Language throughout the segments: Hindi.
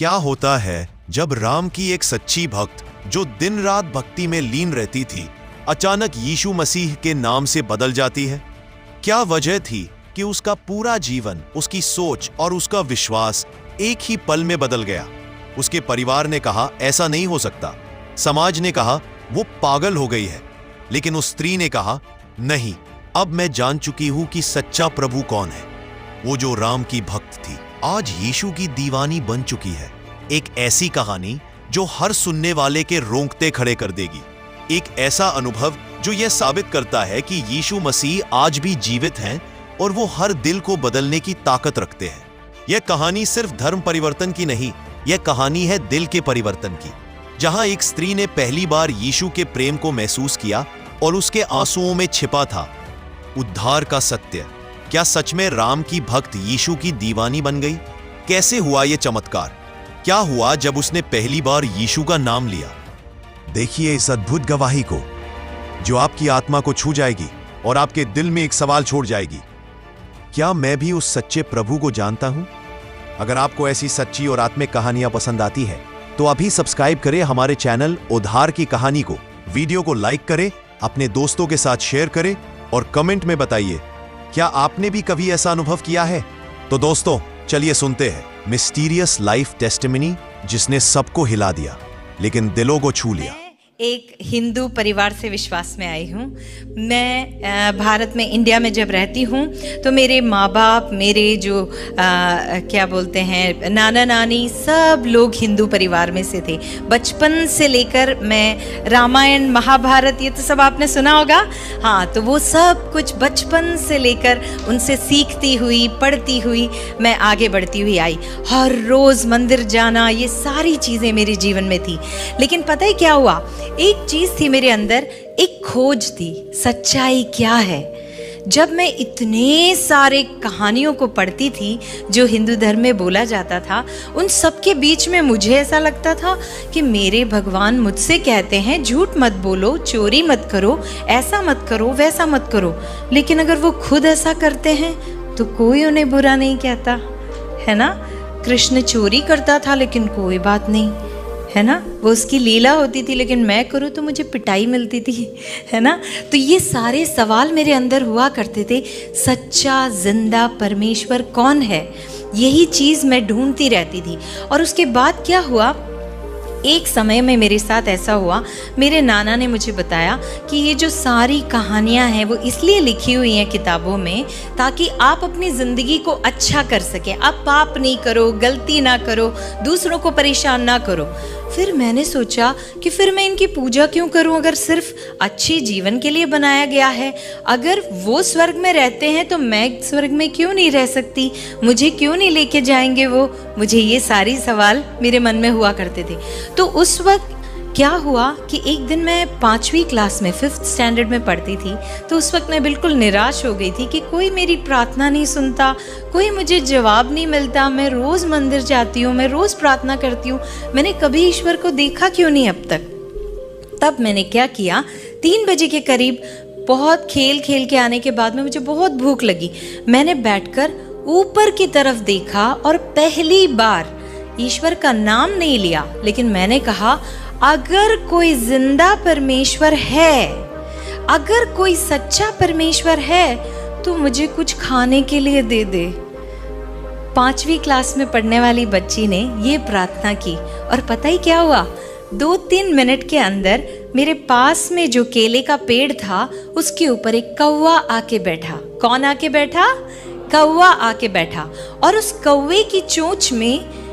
क्या होता है जब राम की एक सच्ची भक्त जो दिन रात भक्ति में लीन रहती थी अचानक यीशु मसीह के नाम से बदल जाती है? क्या वजह थी कि उसका पूरा जीवन, उसकी सोच और उसका विश्वास एक ही पल में बदल गया? उसके परिवार ने कहा ऐसा नहीं हो सकता, समाज ने कहा वो पागल हो गई है, लेकिन उस स्त्री ने कहा नहीं, अब मैं जान चुकी हूं कि सच्चा प्रभु कौन है। वो जो राम की भक्त थी आज यीशु की दीवानी बन चुकी है। एक ऐसी कहानी जो हर सुनने वाले के रोंगटे खड़े कर देगी, एक ऐसा अनुभव जो यह साबित करता है कि यीशु मसीह आज भी जीवित हैं और वो हर दिल को बदलने की ताकत रखते हैं। यह कहानी सिर्फ धर्म परिवर्तन की नहीं, यह कहानी है दिल के परिवर्तन की, जहां एक स्त्री ने पहली बार यीशु के प्रेम को महसूस किया और उसके आंसुओं में छिपा था उद्धार का सत्य। क्या सच में राम की भक्त यीशु की दीवानी बन गई? कैसे हुआ यह चमत्कार? क्या हुआ जब उसने पहली बार यीशु का नाम लिया? देखिए इस अद्भुत गवाही को जो आपकी आत्मा को छू जाएगी और आपके दिल में एक सवाल छोड़ जाएगी, क्या मैं भी उस सच्चे प्रभु को जानता हूं? अगर आपको ऐसी सच्ची और आत्मिक कहानियां पसंद आती है तो अभी सब्सक्राइब करें हमारे चैनल उद्धार की कहानी को, वीडियो को लाइक करें, अपने दोस्तों के साथ शेयर करें और कमेंट में बताइए क्या आपने भी कभी ऐसा अनुभव किया है? तो दोस्तों चलिए सुनते हैं मिस्टीरियस लाइफ टेस्टिमनी जिसने सबको हिला दिया लेकिन दिलों को छू लिया। एक हिंदू परिवार से विश्वास में आई हूँ। मैं भारत में, इंडिया में जब रहती हूँ तो मेरे माँ बाप, मेरे जो क्या बोलते हैं नाना नानी, सब लोग हिंदू परिवार में से थे। बचपन से लेकर मैं रामायण, महाभारत, ये तो सब आपने सुना होगा। हाँ, तो वो सब कुछ बचपन से लेकर उनसे सीखती हुई, पढ़ती हुई मैं आगे बढ़ती हुई आई। हर रोज़ मंदिर जाना, ये सारी चीज़ें मेरे जीवन में थी। लेकिन पता है क्या हुआ? एक चीज थी मेरे अंदर, एक खोज थी, सच्चाई क्या है। जब मैं इतने सारे कहानियों को पढ़ती थी जो हिंदू धर्म में बोला जाता था, उन सब के बीच में मुझे ऐसा लगता था कि मेरे भगवान मुझसे कहते हैं झूठ मत बोलो, चोरी मत करो, ऐसा मत करो, वैसा मत करो, लेकिन अगर वो खुद ऐसा करते हैं तो कोई उन्हें बुरा नहीं कहता, है ना। कृष्ण चोरी करता था लेकिन कोई बात नहीं, है ना, वो उसकी लीला होती थी, लेकिन मैं करूँ तो मुझे पिटाई मिलती थी, है ना। तो ये सारे सवाल मेरे अंदर हुआ करते थे। सच्चा जिंदा परमेश्वर कौन है, यही चीज़ मैं ढूंढती रहती थी। और उसके बाद क्या हुआ, एक समय में मेरे साथ ऐसा हुआ, मेरे नाना ने मुझे बताया कि ये जो सारी कहानियाँ हैं वो इसलिए लिखी हुई हैं किताबों में ताकि आप अपनी ज़िंदगी को अच्छा कर सकें। आप पाप नहीं करो, गलती ना करो, दूसरों को परेशान ना करो। फिर मैंने सोचा कि फिर मैं इनकी पूजा क्यों करूं अगर सिर्फ अच्छी जीवन के लिए बनाया गया है। अगर वो स्वर्ग में रहते हैं तो मैं स्वर्ग में क्यों नहीं रह सकती, मुझे क्यों नहीं लेके जाएंगे वो? मुझे ये सारी सवाल मेरे मन में हुआ करते थे। तो उस वक्त क्या हुआ कि एक दिन मैं 5वीं क्लास में, 5th स्टैंडर्ड में पढ़ती थी, तो उस वक्त मैं बिल्कुल निराश हो गई थी कि कोई मेरी प्रार्थना नहीं सुनता, कोई मुझे जवाब नहीं मिलता। मैं रोज़ मंदिर जाती हूँ, मैं रोज़ प्रार्थना करती हूँ, मैंने कभी ईश्वर को देखा क्यों नहीं अब तक। तब मैंने क्या किया, 3 बजे के करीब बहुत खेल खेल के आने के बाद में मुझे बहुत भूख लगी। मैंने बैठकर ऊपर की तरफ देखा और पहली बार ईश्वर का नाम नहीं लिया, लेकिन मैंने कहा अगर कोई जिंदा परमेश्वर है, अगर कोई सच्चा परमेश्वर है तो मुझे कुछ खाने के लिए दे दे। 5वीं क्लास में पढ़ने वाली बच्ची ने ये प्रार्थना की और पता ही क्या हुआ, 2-3 मिनट के अंदर मेरे पास में जो केले का पेड़ था उसके ऊपर एक कौवा आके बैठा। कौन आके बैठा? कौवा आके बैठा। और उस कौवे की चोंच में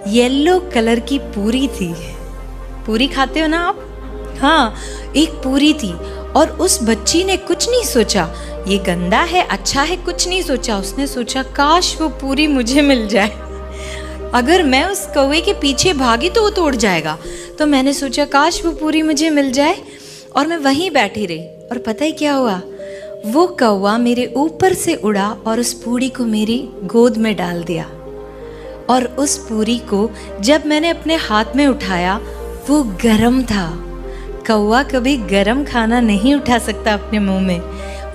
येलो कलर की पूरी थी। पूरी खाते हो ना आप? हाँ, एक पूरी थी। और उस बच्ची ने कुछ नहीं सोचा ये गंदा है, अच्छा है, कुछ नहीं सोचा। उसने सोचा काश वो पूरी मुझे मिल जाए, अगर मैं उस कौवे के पीछे भागी तो वो तोड़ जाएगा। तो मैंने सोचा काश वो पूरी मुझे मिल जाए, और मैं वहीं बैठी रही। और पता ही क्या हुआ, वो कौवा मेरे ऊपर से उड़ा और उस पूरी को मेरी गोद में डाल दिया। और उस पूरी को जब मैंने अपने हाथ में उठाया वो गरम था। कौवा कभी गरम खाना नहीं उठा सकता अपने मुंह में।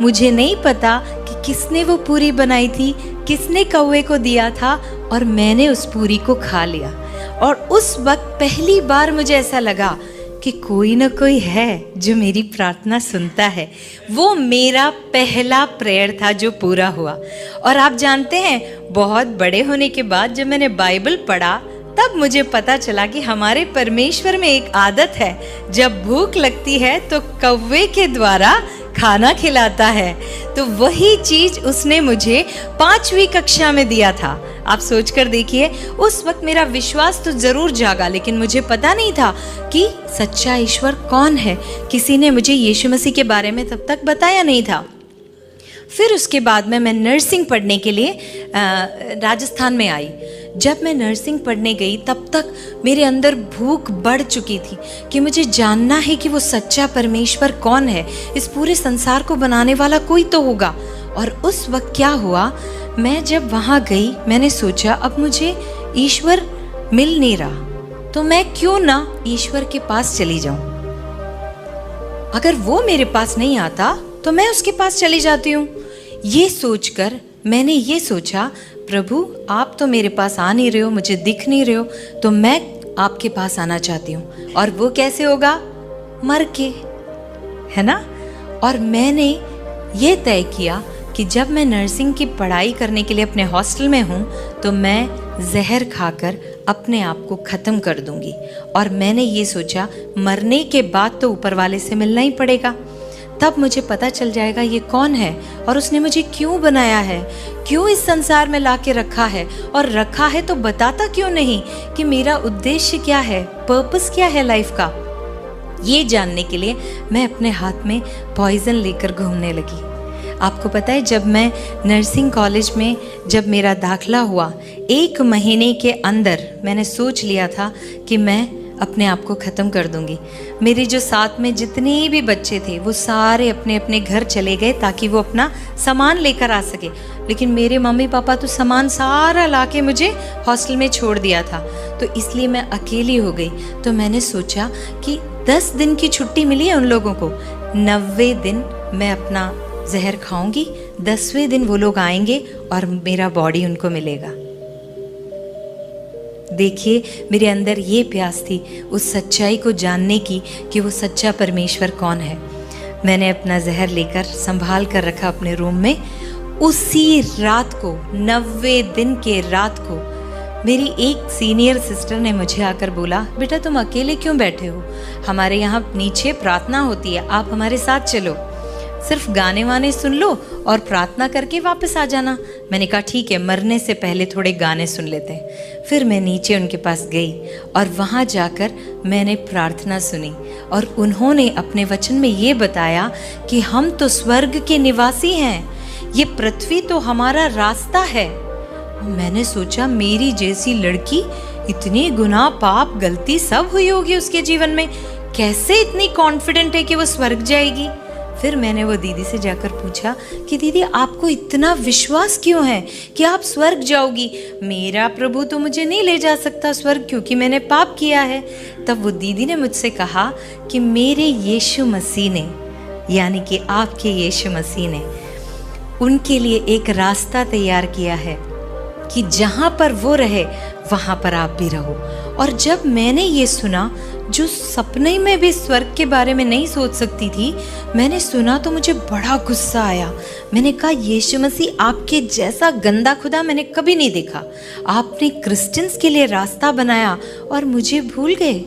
मुझे नहीं पता कि किसने वो पूरी बनाई थी, किसने कौवे को दिया था, और मैंने उस पूरी को खा लिया। और उस वक्त पहली बार मुझे ऐसा लगा कि कोई ना कोई है जो मेरी प्रार्थना सुनता है। वो मेरा पहला प्रेयर था जो पूरा हुआ। और आप जानते हैं, बहुत बड़े होने के बाद जब मैंने बाइबल पढ़ा तब मुझे पता चला कि हमारे परमेश्वर में एक आदत है, जब भूख लगती है तो कौवे के द्वारा खाना खिलाता है। तो वही चीज उसने मुझे 5वीं कक्षा में दिया था। आप सोचकर देखिए, उस वक्त मेरा विश्वास तो जरूर जागा, लेकिन मुझे पता नहीं था कि सच्चा ईश्वर कौन है। किसी ने मुझे यीशु मसीह के बारे में तब तक बताया नहीं था। फिर उसके बाद में मैं नर्सिंग पढ़ने के लिए राजस्थान में आई। जब मैं नर्सिंग पढ़ने गई तब तक मेरे अंदर भूख बढ़ चुकी थी कि मुझे जानना है कि वो सच्चा परमेश्वर कौन है। इस पूरे संसार को बनाने वाला कोई तो होगा। और उस वक्त क्या हुआ, मैं जब वहाँ गई मैंने सोचा अब मुझे ईश्वर मिल नहीं रहा, तो मैं क्यों ना ईश्वर के पास चली जाऊं। अगर वो मेरे पास नहीं आता तो मैं उसके पास चली जाती हूँ। ये सोचकर मैंने ये सोचा, प्रभु आप तो मेरे पास आ नहीं रहे हो, मुझे दिख नहीं रहे हो, तो मैं आपके पास आना चाहती हूँ। और वो कैसे होगा, मर के, है ना। और मैंने ये तय किया कि जब मैं नर्सिंग की पढ़ाई करने के लिए अपने हॉस्टल में हूँ तो मैं जहर खाकर अपने आप को ख़त्म कर दूंगी। और मैंने ये सोचा मरने के बाद तो ऊपर वाले से मिलना ही पड़ेगा, तब मुझे पता चल जाएगा ये कौन है और उसने मुझे क्यों बनाया है, क्यों इस संसार में ला के रखा है, और रखा है तो बताता क्यों नहीं कि मेरा उद्देश्य क्या है, पर्पस क्या है लाइफ का। ये जानने के लिए मैं अपने हाथ में पॉइजन लेकर घूमने लगी। आपको पता है, जब मैं नर्सिंग कॉलेज में जब मेरा दाखला हुआ, 1 महीने के अंदर मैंने सोच लिया था कि मैं अपने आप को ख़त्म कर दूंगी। मेरे जो साथ में जितने भी बच्चे थे वो सारे अपने अपने घर चले गए ताकि वो अपना सामान लेकर आ सके, लेकिन मेरे मम्मी पापा तो सामान सारा लाके मुझे हॉस्टल में छोड़ दिया था। तो इसलिए मैं अकेली हो गई। तो मैंने सोचा कि 10 दिन की छुट्टी मिली है उन लोगों को, 90 दिन मैं अपना जहर खाऊंगी, 10वें दिन वो लोग आएंगे और मेरा बॉडी उनको मिलेगा। देखिए, मेरे अंदर ये प्यास थी उस सच्चाई को जानने की कि वो सच्चा परमेश्वर कौन है। मैंने अपना जहर लेकर संभाल कर रखा अपने रूम में। उसी रात को, 90 दिन के रात को, मेरी एक सीनियर सिस्टर ने मुझे आकर बोला, बेटा तुम अकेले क्यों बैठे हो, हमारे यहाँ नीचे प्रार्थना होती है, आप हमारे साथ चलो, सिर्फ गाने वाने सुन लो और प्रार्थना करके वापस आ जाना। मैंने कहा ठीक है, मरने से पहले थोड़े गाने सुन लेते हैं। फिर मैं नीचे उनके पास गई और वहाँ जाकर मैंने प्रार्थना सुनी और उन्होंने अपने वचन में ये बताया कि हम तो स्वर्ग के निवासी हैं, ये पृथ्वी तो हमारा रास्ता है। मैंने सोचा मेरी जैसी लड़की, इतनी गुनाह पाप गलती सब हुई होगी उसके जीवन में, कैसे इतनी कॉन्फिडेंट है कि वो स्वर्ग जाएगी। फिर मैंने वो दीदी से जाकर पूछा कि दीदी आपको इतना विश्वास क्यों है कि आप स्वर्ग जाओगी, मेरा प्रभु तो मुझे नहीं ले जा सकता स्वर्ग क्योंकि मैंने पाप किया है। तब वो दीदी ने मुझसे कहा कि मेरे यीशु मसीह ने, यानी कि आपके यीशु मसीह ने उनके लिए एक रास्ता तैयार किया है कि जहाँ पर वो रहे वहाँ पर आप भी रहो। और जब मैंने ये सुना, जो सपने में भी स्वर्ग के बारे में नहीं सोच सकती थी, मैंने सुना तो मुझे बड़ा गुस्सा आया। मैंने कहा यीशु मसीह, आपके जैसा गंदा खुदा मैंने कभी नहीं देखा। आपने क्रिश्चियंस के लिए रास्ता बनाया और मुझे भूल गए,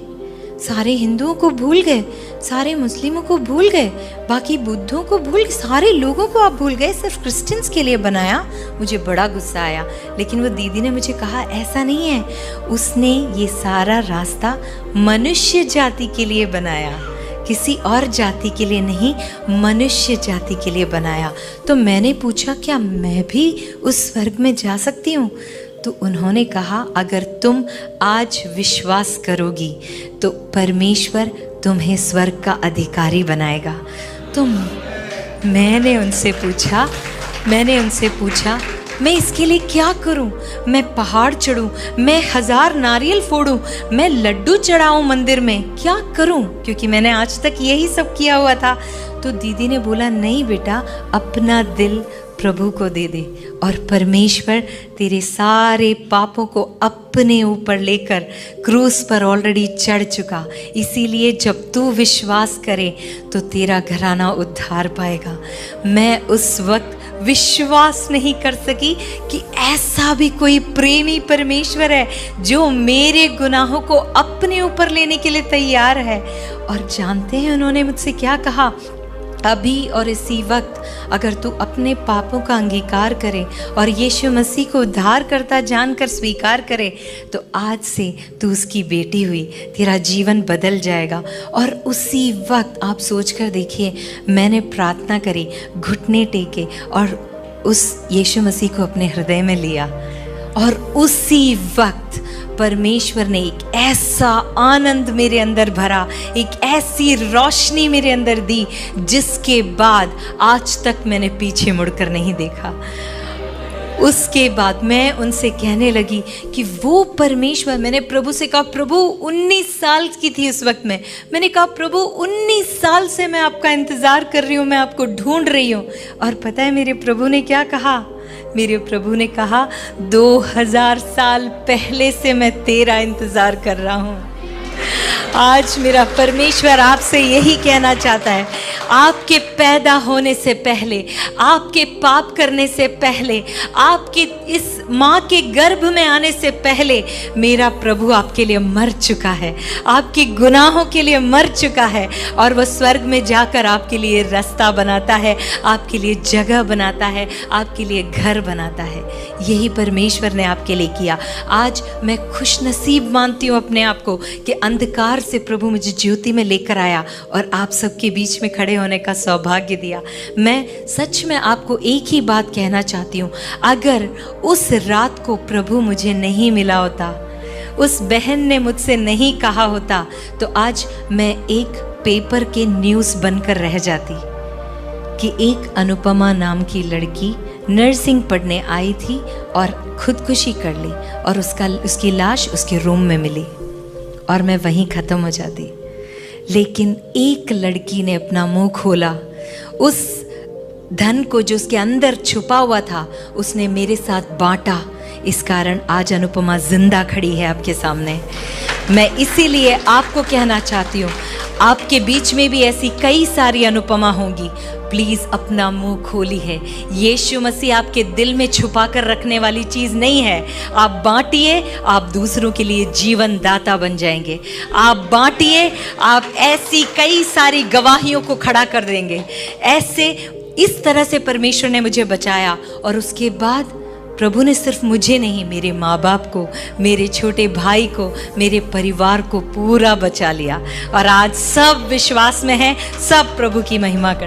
सारे हिंदुओं को भूल गए, सारे मुस्लिमों को भूल गए, बाकी बुद्धों को भूल गए, सारे लोगों को आप भूल गए, सिर्फ क्रिश्चियंस के लिए बनाया। मुझे बड़ा गुस्सा आया। लेकिन वो दीदी ने मुझे कहा ऐसा नहीं है, उसने ये सारा रास्ता मनुष्य जाति के लिए बनाया, किसी और जाति के लिए नहीं, मनुष्य जाति के लिए बनाया। तो मैंने पूछा क्या मैं भी उस स्वर्ग में जा सकती हूँ? तो उन्होंने कहा अगर तुम आज विश्वास करोगी तो परमेश्वर तुम्हें स्वर्ग का अधिकारी बनाएगा। तो मैंने उनसे पूछा मैं इसके लिए क्या करूं? मैं पहाड़ चढ़ूं, मैं 1000 नारियल फोड़ूं, मैं लड्डू चढ़ाऊं मंदिर में, क्या करूं? क्योंकि मैंने आज तक यही सब किया हुआ था। तो दीदी ने बोला नहीं बेटा, अपना दिल प्रभु को दे दे और परमेश्वर तेरे सारे पापों को अपने ऊपर लेकर क्रूस पर ऑलरेडी चढ़ चुका। इसीलिए जब तू विश्वास करे तो तेरा घराना उद्धार पाएगा। मैं उस वक्त विश्वास नहीं कर सकी कि ऐसा भी कोई प्रेमी परमेश्वर है जो मेरे गुनाहों को अपने ऊपर लेने के लिए तैयार है। और जानते हैं उन्होंने मुझसे क्या कहा? अभी और इसी वक्त अगर तू अपने पापों का अंगीकार करे और यीशु मसीह को उद्धार करता जानकर स्वीकार करे तो आज से तू उसकी बेटी हुई, तेरा जीवन बदल जाएगा। और उसी वक्त आप सोचकर देखिए, मैंने प्रार्थना करी, घुटने टेके और उस यीशु मसीह को अपने हृदय में लिया और उसी वक्त परमेश्वर ने एक ऐसा आनंद मेरे अंदर भरा, एक ऐसी रोशनी मेरे अंदर दी जिसके बाद आज तक मैंने पीछे मुड़कर नहीं देखा। उसके बाद मैं उनसे कहने लगी कि वो परमेश्वर, मैंने प्रभु से कहा, प्रभु 19 साल की थी उस वक्त में, मैंने कहा प्रभु 19 साल से मैं आपका इंतज़ार कर रही हूँ, मैं आपको ढूंढ रही हूँ। और पता है मेरे प्रभु ने क्या कहा? मेरे प्रभु ने कहा 2000 साल पहले से मैं तेरा इंतज़ार कर रहा हूँ। आज मेरा परमेश्वर आपसे यही कहना चाहता है, आपके पैदा होने से पहले, आपके पाप करने से पहले, आपके इस माँ के गर्भ में आने से पहले मेरा प्रभु आपके लिए मर चुका है, आपके गुनाहों के लिए मर चुका है और वह स्वर्ग में जाकर आपके लिए रास्ता बनाता है, आपके लिए जगह बनाता है, आपके लिए घर बनाता है। यही परमेश्वर ने आपके लिए किया। आज मैं खुशनसीब मानती हूँ अपने आप को कि अंधकार से प्रभु मुझे ज्योति में लेकर आया और आप सबके बीच में खड़े होने का सौभाग्य दिया। मैं सच में आपको एक ही बात कहना चाहती हूँ, अगर उस रात को प्रभु मुझे नहीं मिला होता, उस बहन ने मुझसे नहीं कहा होता, तो आज मैं एक पेपर के न्यूज़ बनकर रह जाती कि एक अनुपमा नाम की लड़की नर्सिंग पढ़ने आई थी और खुदकुशी कर ली और उसकी लाश उसके रूम में मिली और मैं वहीं ख़त्म हो जाती। लेकिन एक लड़की ने अपना मुंह खोला, उस धन को जो उसके अंदर छुपा हुआ था उसने मेरे साथ बांटा। इस कारण आज अनुपमा जिंदा खड़ी है आपके सामने। मैं इसीलिए आपको कहना चाहती हूँ, आपके बीच में भी ऐसी कई सारी अनुपमा होंगी। प्लीज़ अपना मुंह खोली है। यीशु मसीह आपके दिल में छुपा कर रखने वाली चीज़ नहीं है। आप बांटिए, आप दूसरों के लिए जीवन दाता बन जाएंगे। आप बांटिए, आप ऐसी कई सारी गवाहियों को खड़ा कर देंगे। ऐसे इस तरह से परमेश्वर ने मुझे बचाया और उसके बाद प्रभु ने सिर्फ मुझे नहीं, मेरे माँ बाप को, मेरे छोटे भाई को, मेरे परिवार को पूरा बचा लिया और आज सब विश्वास में हैं, सब प्रभु की महिमा कर